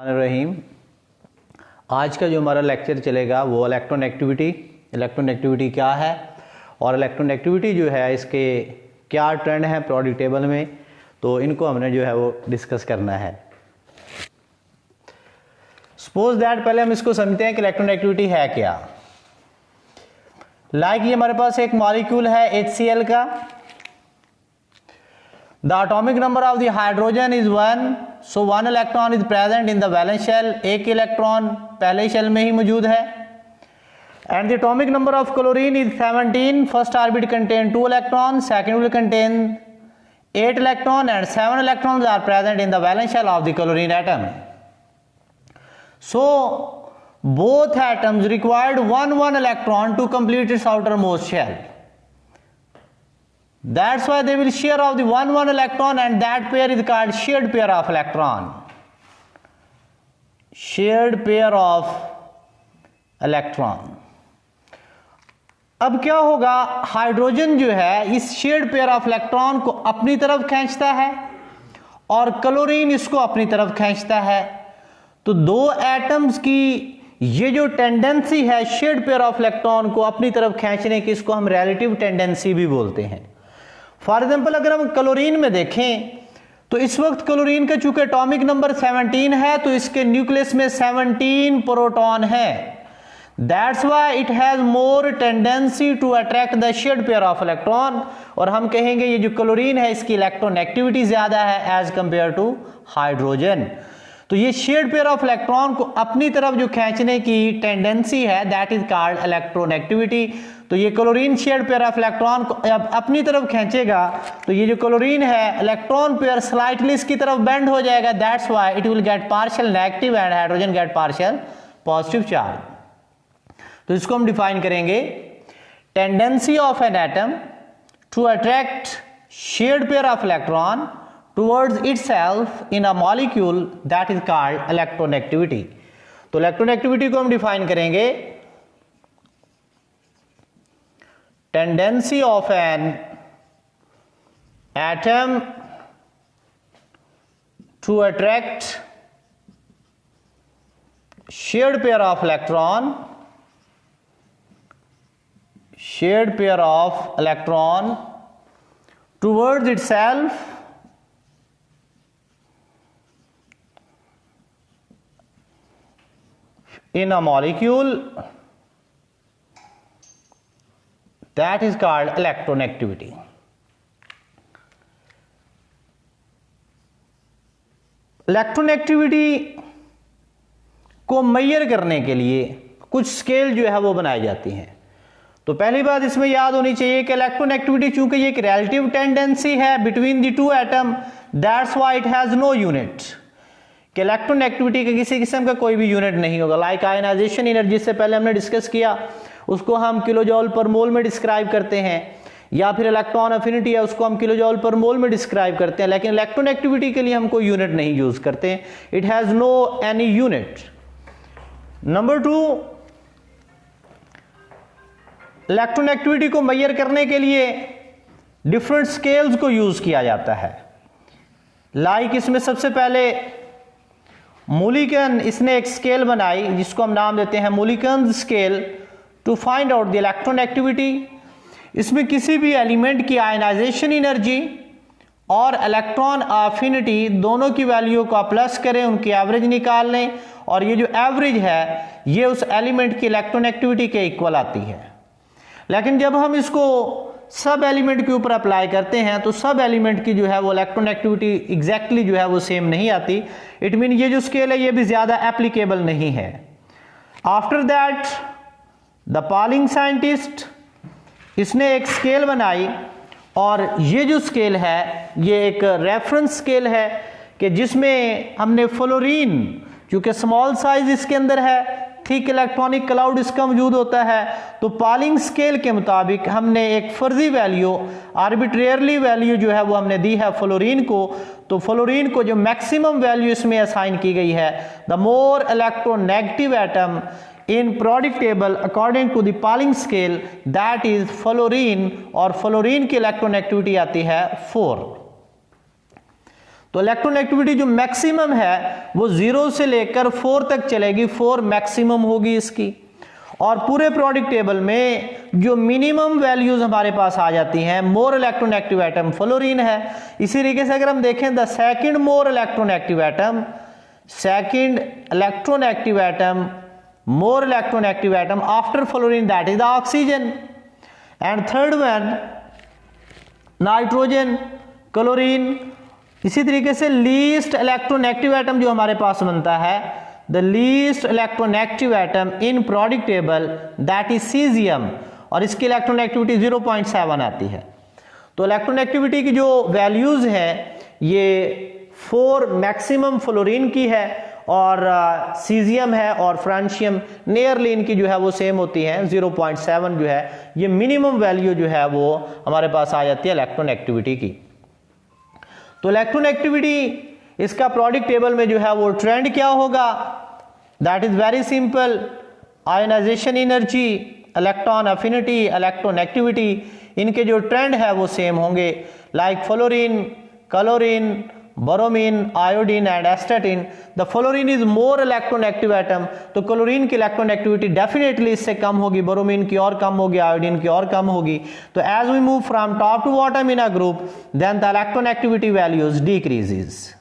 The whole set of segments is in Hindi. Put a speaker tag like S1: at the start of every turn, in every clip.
S1: रहीम। आज का जो हमारा लेक्चर चलेगा वो इलेक्ट्रोनेगेटिविटी। इलेक्ट्रोनेगेटिविटी क्या है और इलेक्ट्रोनेगेटिविटी जो है इसके क्या ट्रेंड है पीरियोडिक टेबल में, तो इनको हमने जो है वो डिस्कस करना है। सपोज दैट पहले हम इसको समझते हैं कि इलेक्ट्रोनेगेटिविटी है क्या। लाइक ये हमारे पास एक मॉलिक्यूल है HCl का। The atomic number of the hydrogen is 1, so 1 electron is present in the valence shell। एक इलेक्ट्रॉन पहले शेल में ही मौजूद है। And the atomic number of chlorine is 17। First orbit contain 2 electrons, second will contain 8 electrons and 7 electrons are present in the valence shell of the chlorine atom। So both atoms required one electron to complete its outermost shell। That's why they will share of the one electron and that pair is called shared pair of electron। shared pair of electron। अब क्या होगा, हाइड्रोजन जो है इस शेयर्ड पेयर ऑफ इलेक्ट्रॉन को अपनी तरफ खींचता है और क्लोरीन इसको अपनी तरफ खींचता है। तो दो एटम्स की ये जो टेंडेंसी है शेयर्ड पेयर ऑफ इलेक्ट्रॉन को अपनी तरफ खींचने की, इसको हम रिलेटिव टेंडेंसी भी बोलते हैं। फॉर एग्जाम्पल अगर हम क्लोरीन में देखें तो इस वक्त क्लोरीन का चूंकि एटॉमिक नंबर 17 है तो इसके न्यूक्लियस में 17 प्रोटॉन है। That's why it has more tendency to attract the shared pair of electron. और हम कहेंगे ये जो क्लोरीन है इसकी इलेक्ट्रोनेगेटिविटी ज्यादा है एज कंपेयर टू हाइड्रोजन। तो ये शेयर्ड पेयर ऑफ इलेक्ट्रॉन को अपनी तरफ जो खींचने की टेंडेंसी है दैट इज कॉल्ड इलेक्ट्रोनेगेटिविटी। तो ये chlorine shared pair of electron को अब अपनी तरफ खींचेगा तो ये जो क्लोरीन है इलेक्ट्रॉन पेयर स्लाइटली इसकी तरफ बेंड हो जाएगा। That's why it will get partial negative and hydrogen get partial positive charge. तो इसको हम डिफाइन करेंगे, tendency of an atom to attract shared pair of electron towards itself in a molecule that is called electronegativity। तो इलेक्ट्रोनेगेटिविटी को हम डिफाइन करेंगे, tendency of an atom to attract shared pair of electron, shared pair of electron towards itself in a molecule that is called electronegativity। Electronegativity को मेजर करने के लिए कुछ स्केल जो है वो बनाई जाती हैं। तो पहली बात इसमें याद होनी चाहिए कि इलेक्ट्रोनेगेटिविटी चूंकि ये एक रिलेटिव टेंडेंसी है between the two atom, that's why it has no unit. कि इलेक्ट्रोनेगेटिविटी के किसी किस्म का कोई भी यूनिट नहीं होगा। लाइक आयनाइजेशन एनर्जी से पहले हमने डिस्कस किया, उसको हम किलोजॉल पर मोल में डिस्क्राइब करते हैं, या फिर इलेक्ट्रॉन अफिनिटी है उसको हम किलोजॉल पर मोल में डिस्क्राइब करते हैं। लेकिन इलेक्ट्रोनेगेटिविटी के लिए हम कोई यूनिट नहीं यूज करते, it has no any unit. Number 2, electronegativity को मेजर करने के लिए डिफरेंट स्केल्स को यूज किया जाता है। लाइक इसमें सबसे पहले मूलिकन, इसने एक स्केल बनाई जिसको हम नाम देते हैं Mulliken scale to find out the electronegativity. इसमें किसी भी एलिमेंट की आयनाइजेशन एनर्जी और इलेक्ट्रॉन अफिनिटी दोनों की वैल्यू को प्लस करें, उनकी एवरेज निकाल लें और ये जो एवरेज है ये उस एलिमेंट की इलेक्ट्रोनेगेटिविटी के इक्वल आती है। लेकिन जब हम इसको सब एलिमेंट के ऊपर अप्लाई करते हैं तो सब एलिमेंट की जो है वो इलेक्ट्रोनेगेटिविटी एग्जैक्टली जो है वो सेम नहीं आती। इट मीन ये जो स्केल है ये भी ज्यादा एप्लीकेबल नहीं है। After that the polling scientist, इसने एक स्केल बनाई और ये जो स्केल है ये एक रेफरेंस स्केल है कि जिसमें हमने फ्लोरीन, क्योंकि स्मॉल साइज इसके अंदर है, थिक इलेक्ट्रॉनिक क्लाउड इसका मौजूद होता है, तो पॉलिंग स्केल के मुताबिक हमने एक फर्जी वैल्यू, आर्बिट्रेरली वैल्यू जो है वो हमने दी है फ्लोरीन को। तो फ्लोरीन को जो मैक्सिमम वैल्यू इसमें असाइन की गई है, the more electronegative atom in periodic table according to the Pauling scale that is fluorine, और फ्लोरीन की इलेक्ट्रोनेगेटिविटी आती है 4। तो इलेक्ट्रोनेगेटिविटी जो मैक्सिमम है वो 0 से लेकर 4 तक चलेगी, 4 मैक्सिमम होगी इसकी। और पूरे प्रोडक्ट टेबल में जो मिनिमम वैल्यूज हमारे पास आ जाती हैं, मोर इलेक्ट्रोनेगेटिव एटम फ्लोरीन है। इसी तरीके से अगर हम देखें the second more electronegative atom, second electronegative atom, more electronegative atom after fluorine, that is the oxygen. And third one nitrogen, chlorine. इसी तरीके से लीस्ट इलेक्ट्रोनेगेटिव एटम जो हमारे पास बनता है, the least electronegative atom in product table, that is caesium, और इसकी इलेक्ट्रोनेगेटिविटी 0.7 आती है। तो इलेक्ट्रोनेगेटिविटी की जो वैल्यूज हैं ये 4 मैक्सिमम फ्लोरीन की है और सीजियम है और फ्रांशियम नियरली इनकी जो है वो सेम होती है, 0.7 जो है ये मिनिमम वैल्यू जो है वो हमारे पास आ जाती है इलेक्ट्रोनेगेटिविटी की। तो इलेक्ट्रोनेगेटिविटी इसका प्रोडक्ट टेबल में जो है वो ट्रेंड क्या होगा, that is very simple, ionization energy, electron affinity, electronegativity, इनके जो ट्रेंड है वो सेम होंगे, like fluorine, chlorine, bromine, iodine and astatine. The fluorine is more electronegative atom, तो क्लोरीन की इलेक्ट्रोनेगेटिविटी डेफिनेटली इससे कम होगी, बोरोमीन की और कम होगी, आयोडीन की और कम होगी। तो as we move from top to bottom in a group, then the electronegativity values decreases.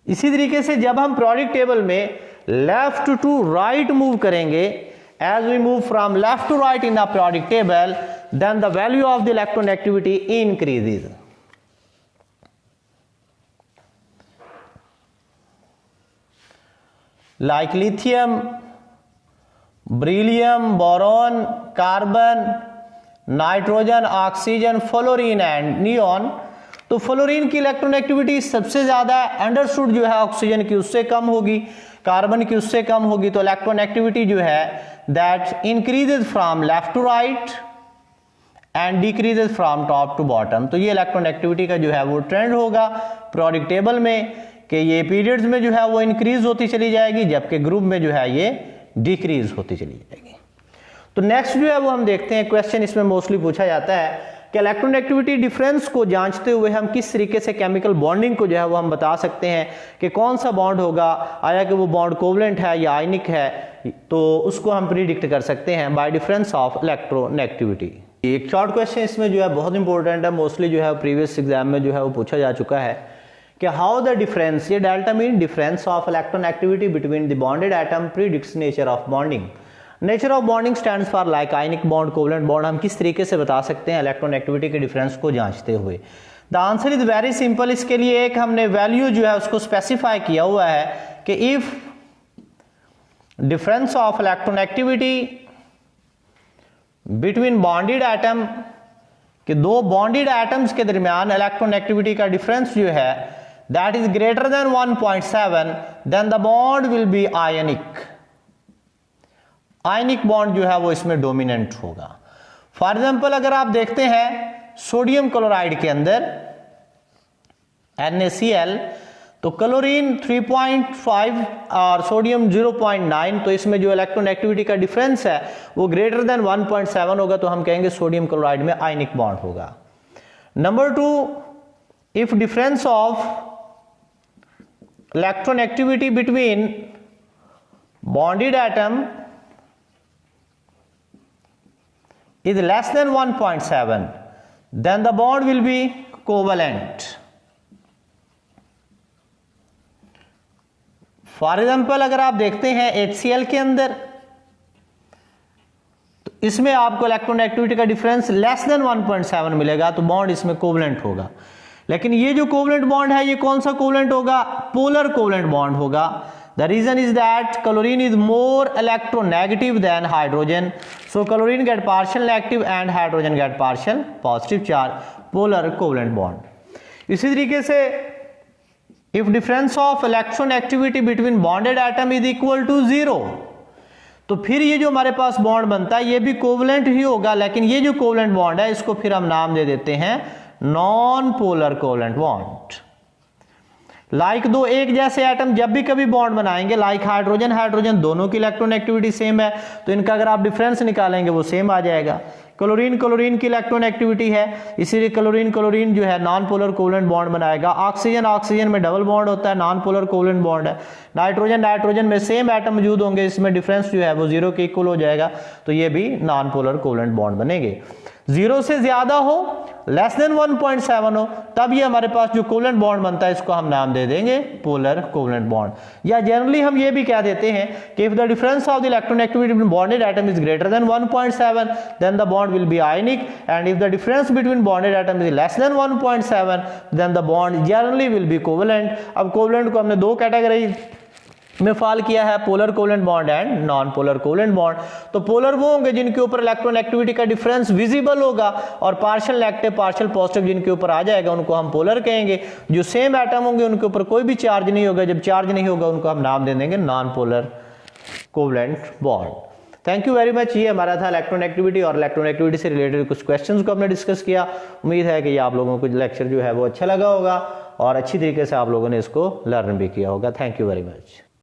S1: इसी तरीके से जब हम प्रोडक्ट टेबल में लेफ्ट टू राइट मूव करेंगे, as we move from left to right in the product table, then the value of the electronegativity increases. Like lithium, beryllium, boron, carbon, nitrogen, oxygen, fluorine and neon. तो फ्लोरीन की इलेक्ट्रोनेगेटिविटी सबसे ज्यादा अंडरस्टूड जो है ऑक्सीजन की उससे कम होगी, कार्बन की उससे कम होगी। तो इलेक्ट्रोनेगेटिविटी जो है that increases from left to right and decreases from top to bottom. तो ये इलेक्ट्रोनेगेटिविटी का जो है वो ट्रेंड होगा प्रोडक्ट टेबल में कि ये पीरियड्स में जो है वो इंक्रीज होती चली जाएगी, जबकि ग्रुप में जो है ये डिक्रीज होती चली जाएगी। तो नेक्स्ट जो है वो हम देखते हैं क्वेश्चन, इसमें मोस्टली पूछा जाता है कि इलेक्ट्रोनेगेटिविटी डिफरेंस को जांचते हुए हम किस तरीके से केमिकल बॉन्डिंग को जो है वो हम बता सकते हैं कि कौन सा बॉन्ड होगा, आया कि वो बॉन्ड कोवलेंट है या आयनिक है, तो उसको हम प्रिडिक्ट कर सकते हैं बाय डिफरेंस ऑफ इलेक्ट्रोनेगेटिविटी। एक शॉर्ट क्वेश्चन इसमें जो है बहुत इंपॉर्टेंट है, मोस्टली जो है प्रीवियस एग्जाम में जो है वो पूछा जा चुका है कि हाउ द डिफरेंस, ये delta mean difference of electronegativity between the bonded atom predicts nature of bonding. Nature of bonding stands for like ionic bond, covalent bond. हम किस तरीके से बता सकते हैं इलेक्ट्रोनेगेटिविटी के डिफरेंस को जांचते हुए? The answer is very simple. इसके लिए एक हमने वैल्यू जो है उसको स्पेसिफाई किया हुआ है कि if difference of electronegativity between bonded atom, कि दो बॉन्डेड एटम्स के दरमियान इलेक्ट्रोनेगेटिविटी का डिफरेंस जो है that is greater than 1.7, then the bond will be ionic. Ionic bond जो है वो इसमें डोमिनेंट होगा। फॉर एग्जांपल अगर आप देखते हैं सोडियम क्लोराइड के अंदर NaCl, तो क्लोरीन 3.5 और सोडियम 0.9, तो इसमें जो इलेक्ट्रोनेगेटिविटी का डिफरेंस है वो ग्रेटर देन 1.7 होगा, तो हम कहेंगे सोडियम क्लोराइड में आयनिक बॉन्ड होगा। Number 2, if difference of electronegativity between bonded atom is less than 1.7, then the bond will be covalent. For example अगर आप देखते हैं HCl के अंदर, तो इसमें आपको इलेक्ट्रोनेगेटिविटी का डिफरेंस लेस देन 1.7 मिलेगा, तो बॉन्ड इसमें कोवलेंट होगा। लेकिन ये जो कोवलेंट बॉन्ड है ये कौन सा कोवलेंट होगा? पोलर कोवलेंट बॉन्ड होगा। The reason is that chlorine is more electronegative than hydrogen, so chlorine get partial negative and hydrogen get partial positive charge, polar covalent bond. इसी तरीके से if difference of electronegativity between bonded atom is equal to 0, तो फिर ये जो हमारे पास बॉन्ड बनता है ये भी कोवलेंट ही होगा, लेकिन ये जो कोवलेंट बॉन्ड है इसको फिर हम नाम दे देते हैं non polar covalent bond. Like दो एक जैसे एटम जब भी कभी बॉन्ड बनाएंगे, लाइक हाइड्रोजन हाइड्रोजन दोनों की इलेक्ट्रोनेगेटिविटी सेम है, तो इनका अगर आप डिफरेंस निकालेंगे वो सेम आ जाएगा। क्लोरीन क्लोरीन की इलेक्ट्रोनेगेटिविटी है, इसीलिए क्लोरीन क्लोरीन जो है नॉन पोलर कोवलेंट बॉन्ड बनाएगा। ऑक्सीजन ऑक्सीजन में डबल बॉन्ड होता है, नॉन पोलर कोवलेंट बॉन्ड है। नाइट्रोजन नाइट्रोजन में सेम एटम मौजूद होंगे, इसमें डिफरेंस जो है वो 0 के इक्वल हो जाएगा, तो ये भी नॉन पोलर कोवलेंट बॉन्ड बनेंगे। 0 से ज्यादा हो, लेस देन 1.7 हो, तब ये हमारे पास जो कोवलेंट बॉन्ड बनता है इसको हम नाम दे देंगे पोलर कोवलेंट बॉन्ड। या जनरली हम ये भी कह देते हैं कि if the difference of the electronegativity between bonded atom is greater than 1.7 then the bond will be ionic, and if the difference between bonded atom is less than 1.7 then the bond generally will be covalent. अब कोवलेंट को हमने दो कैटेगरी में फॉल किया है, polar covalent bond and non polar covalent bond. तो पोलर वो होंगे जिनके ऊपर इलेक्ट्रोनेगेटिविटी का डिफरेंस विजिबल होगा, और पार्शियल नेगेटिव पार्शियल पॉजिटिव जिनके ऊपर आ जाएगा उनको हम पोलर कहेंगे। जो सेम एटम होंगे उनके ऊपर कोई भी चार्ज नहीं होगा, जब चार्ज नहीं होगा उनको हम नाम दे देंगे non polar covalent bond. Thank you very much. ये हमारा था इलेक्ट्रोनेगेटिविटी, और इलेक्ट्रोनेगेटिविटी से रिलेटेड कुछ क्वेश्चंस को हमने डिस्कस किया। उम्मीद है कि ये आप लोगों को लेक्चर जो है वो अच्छा लगा होगा और अच्छी तरीके से आप लोगों ने इसको लर्न भी किया होगा। Thank you very much.